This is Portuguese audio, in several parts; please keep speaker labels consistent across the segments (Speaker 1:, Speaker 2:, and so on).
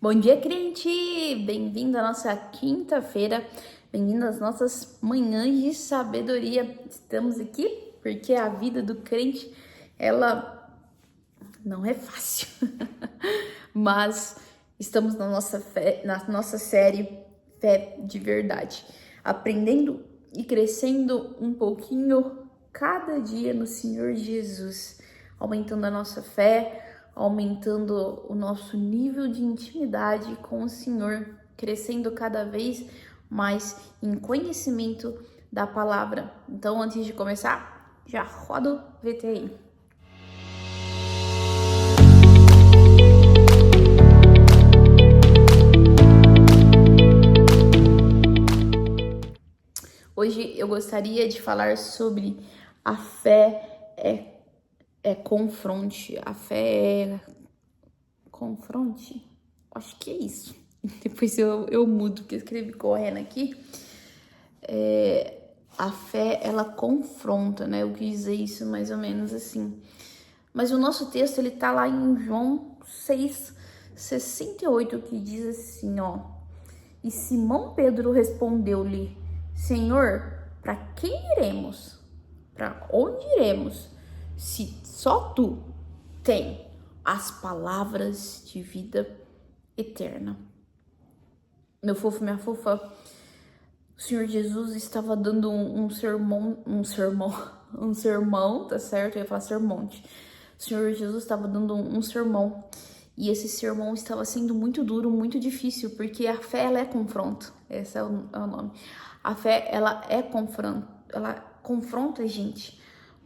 Speaker 1: Bom dia, crente! Bem-vindo à nossa quinta-feira, bem-vindo às nossas manhãs de sabedoria. Estamos aqui porque a vida do crente, ela não é fácil, mas estamos na nossa série Fé de Verdade, aprendendo e crescendo um pouquinho cada dia no Senhor Jesus, aumentando a nossa fé, aumentando o nosso nível de intimidade com o Senhor, crescendo cada vez mais em conhecimento da palavra. Então, antes de começar, já roda o VTI. Hoje eu gostaria de falar sobre a fé confronte. A fé é confronte? Acho que é isso. Depois eu mudo, porque eu escrevi correndo aqui. A fé, ela confronta, né? Eu quis dizer isso mais ou menos assim. Mas o nosso texto, ele tá lá em João 6:68, que diz assim, ó. E Simão Pedro respondeu-lhe: Senhor, para quem iremos? Para onde iremos? Se só tu tem as palavras de vida eterna. Meu fofo, minha fofa, o Senhor Jesus estava dando um sermão, tá certo? Eu ia falar sermonte. O Senhor Jesus estava dando um sermão. E esse sermão estava sendo muito duro, muito difícil, porque a fé, ela é confronto. Esse é o nome. A fé, ela é confronto. Ela confronta a gente.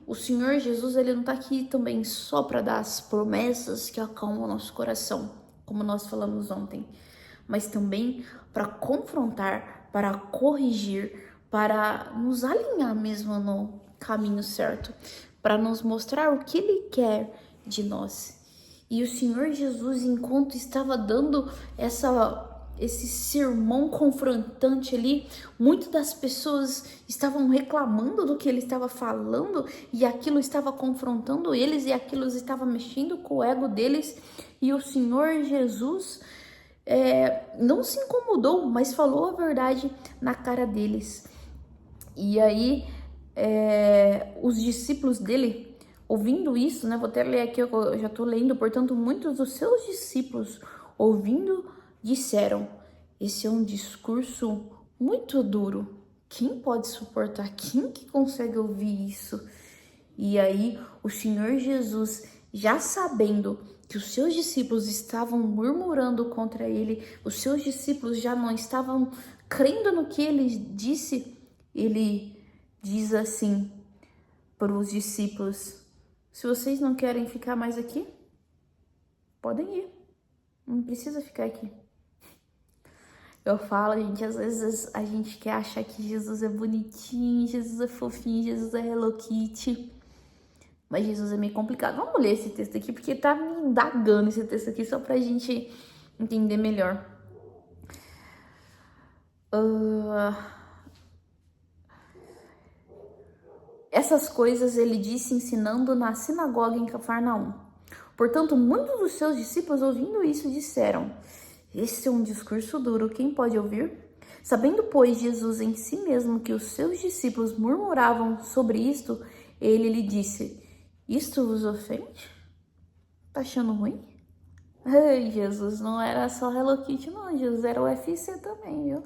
Speaker 1: O Senhor Jesus, ele não tá aqui também só para dar as promessas que acalmam o nosso coração, como nós falamos ontem, mas também para confrontar, para corrigir, para nos alinhar mesmo no caminho certo, para nos mostrar o que Ele quer de nós. E o Senhor Jesus, enquanto estava dando esse sermão confrontante ali, muitas das pessoas estavam reclamando do que ele estava falando e aquilo estava confrontando eles e aquilo estava mexendo com o ego deles. E o Senhor Jesus não se incomodou, mas falou a verdade na cara deles. E aí, os discípulos dele, ouvindo isso, né? Vou até ler aqui, eu já estou lendo. Portanto, muitos dos seus discípulos, ouvindo, disseram: esse é um discurso muito duro. Quem pode suportar? Quem que consegue ouvir isso? E aí, o Senhor Jesus, já sabendo que os seus discípulos estavam murmurando contra ele, os seus discípulos já não estavam crendo no que ele disse, ele diz assim para os discípulos: se vocês não querem ficar mais aqui, podem ir, não precisa ficar aqui. Eu falo, gente, às vezes a gente quer achar que Jesus é bonitinho, Jesus é fofinho, Jesus é Hello Kitty, mas Jesus é meio complicado. Vamos ler esse texto aqui, porque tá me indagando esse texto aqui, só pra gente entender melhor. Essas coisas ele disse ensinando na sinagoga em Cafarnaum. Portanto, muitos dos seus discípulos, ouvindo isso, disseram: esse é um discurso duro, quem pode ouvir? Sabendo, pois, Jesus em si mesmo que os seus discípulos murmuravam sobre isto, ele lhe disse: isto vos ofende? Tá achando ruim? Ai, Jesus, não era só Hello Kitty, não. Jesus era o UFC também, viu?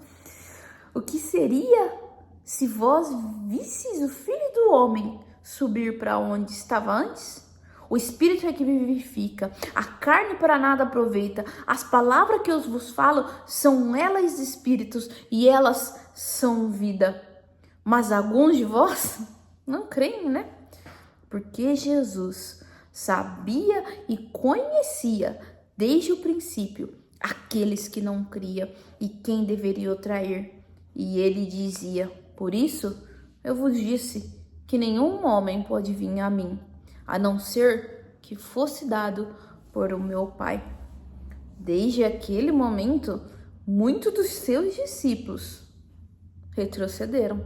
Speaker 1: O que seria se vós visseis o Filho do Homem subir para onde estava antes? O Espírito é que vivifica, a carne para nada aproveita. As palavras que eu vos falo são elas espíritos e elas são vida. Mas alguns de vós não creem, né? Porque Jesus sabia e conhecia desde o princípio aqueles que não criam e quem deveria o trair. E ele dizia: por isso eu vos disse que nenhum homem pode vir a mim, a não ser que fosse dado por o meu Pai. Desde aquele momento, muitos dos seus discípulos retrocederam.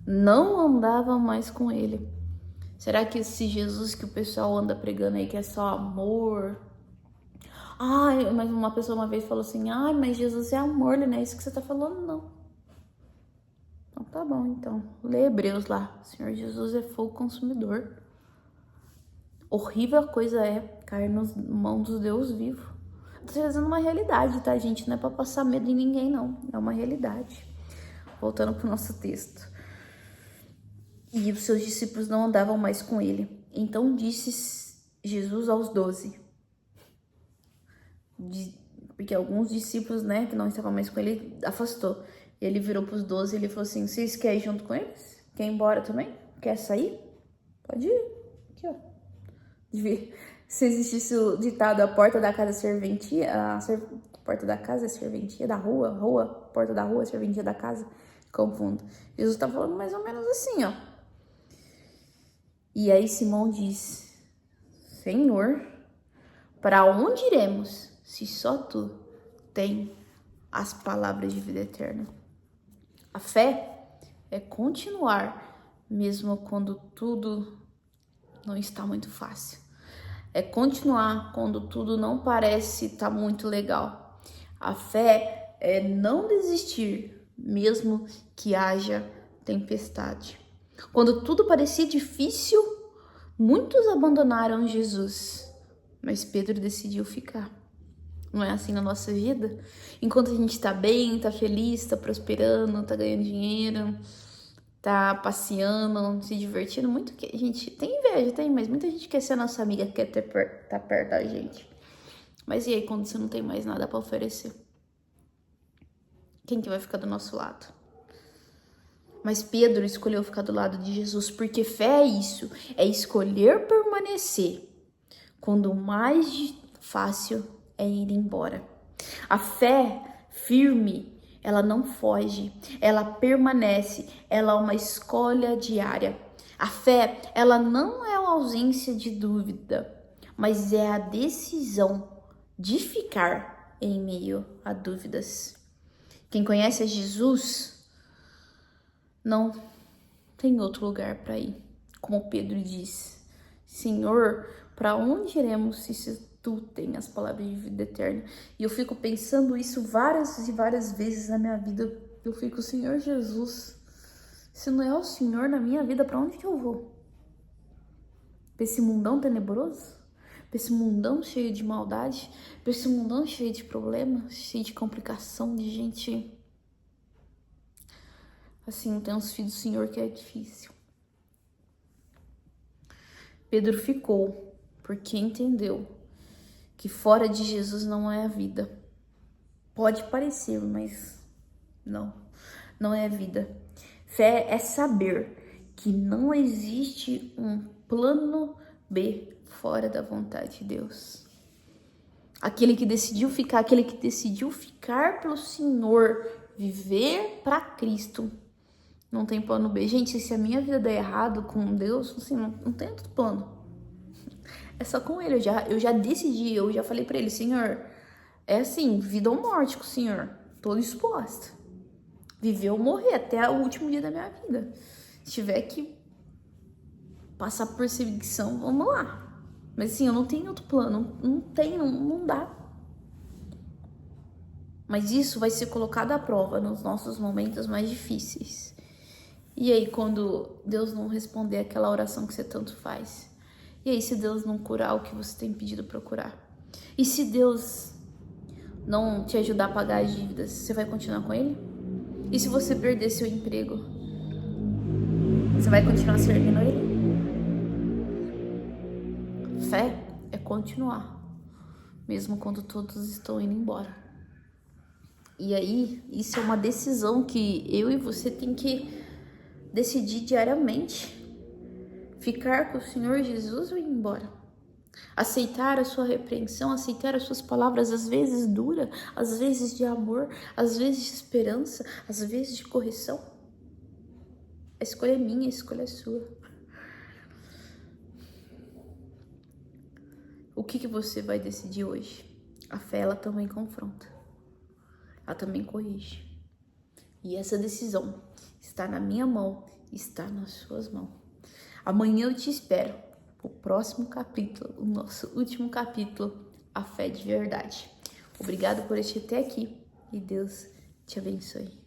Speaker 1: Não andavam mais com ele. Será que esse Jesus que o pessoal anda pregando aí, que é só amor, Ai, mas uma pessoa uma vez falou assim, ai, mas Jesus é amor, não é isso que você tá falando, não. Então tá bom, então. Lê Hebreus lá. O Senhor Jesus é fogo consumidor. Horrível coisa é cair nas mãos do Deus vivo. Tô trazendo uma realidade, tá, gente? Não é pra passar medo em ninguém, não. É uma realidade. Voltando pro nosso texto. E os seus discípulos não andavam mais com ele. Então disse Jesus aos 12. Porque alguns discípulos, né, que não estavam mais com ele, afastou. Ele virou pros 12 e ele falou assim, vocês querem ir junto com eles? Quer ir embora também? Quer sair? Pode ir. Aqui, ó. Se existisse o ditado, a porta da casa é serventia, porta da casa é serventia da rua, porta da rua é serventia da casa, confundo. Jesus tá falando mais ou menos assim, ó. E aí Simão diz, Senhor, para onde iremos se só tu tem as palavras de vida eterna? A fé é continuar mesmo quando tudo não está muito fácil. É continuar quando tudo não parece estar muito legal. A fé é não desistir mesmo que haja tempestade. Quando tudo parecia difícil, muitos abandonaram Jesus, mas Pedro decidiu ficar. Não é assim na nossa vida? Enquanto a gente tá bem, tá feliz, tá prosperando, tá ganhando dinheiro, tá passeando, se divertindo, muito que a gente tem inveja, tem, mas muita gente quer ser nossa amiga, quer tá perto da gente. Mas e aí quando você não tem mais nada pra oferecer? Quem que vai ficar do nosso lado? Mas Pedro escolheu ficar do lado de Jesus, porque fé é isso, é escolher permanecer quando o mais fácil é ir embora. A fé firme, ela não foge, ela permanece, ela é uma escolha diária. A fé, ela não é a ausência de dúvida, mas é a decisão de ficar em meio a dúvidas. Quem conhece a Jesus não tem outro lugar para ir. Como Pedro diz, Senhor, para onde iremos se tu tem as palavras de vida eterna? E eu fico pensando isso várias e várias vezes na minha vida. Eu fico, Senhor Jesus, se não é o Senhor na minha vida, para onde que eu vou? Para esse mundão tenebroso? Para esse mundão cheio de maldade? Para esse mundão cheio de problemas? Cheio de complicação, de gente... Assim, tem uns filhos do Senhor que é difícil. Pedro ficou, porque entendeu que fora de Jesus não é a vida. Pode parecer, mas não é a vida. Fé é saber que não existe um plano B fora da vontade de Deus. Aquele que decidiu ficar pelo Senhor, viver para Cristo, não tem plano B. Gente, se a minha vida der errado com Deus, assim, não tem outro plano. É só com ele. Eu já decidi, eu já falei pra ele, Senhor, é assim, vida ou morte com o Senhor. Tô disposta. Viver ou morrer até o último dia da minha vida. Se tiver que passar por perseguição, vamos lá. Mas assim, eu não tenho outro plano. Não dá. Mas isso vai ser colocado à prova nos nossos momentos mais difíceis. E aí, quando Deus não responder aquela oração que você tanto faz? E aí, se Deus não curar o que você tem pedido para curar? E se Deus não te ajudar a pagar as dívidas, você vai continuar com Ele? E se você perder seu emprego, você vai continuar servindo Ele? Fé é continuar, mesmo quando todos estão indo embora. E aí, isso é uma decisão que eu e você tem que decidir diariamente. Ficar com o Senhor Jesus ou ir embora? Aceitar a sua repreensão, aceitar as suas palavras, às vezes dura, às vezes de amor, às vezes de esperança, às vezes de correção. A escolha é minha, a escolha é sua. O que você vai decidir hoje? A fé, ela também confronta. Ela também corrige. E essa decisão está na minha mão, está nas suas mãos. Amanhã eu te espero. O próximo capítulo, o nosso último capítulo, a fé de verdade. Obrigado por assistir até aqui e Deus te abençoe.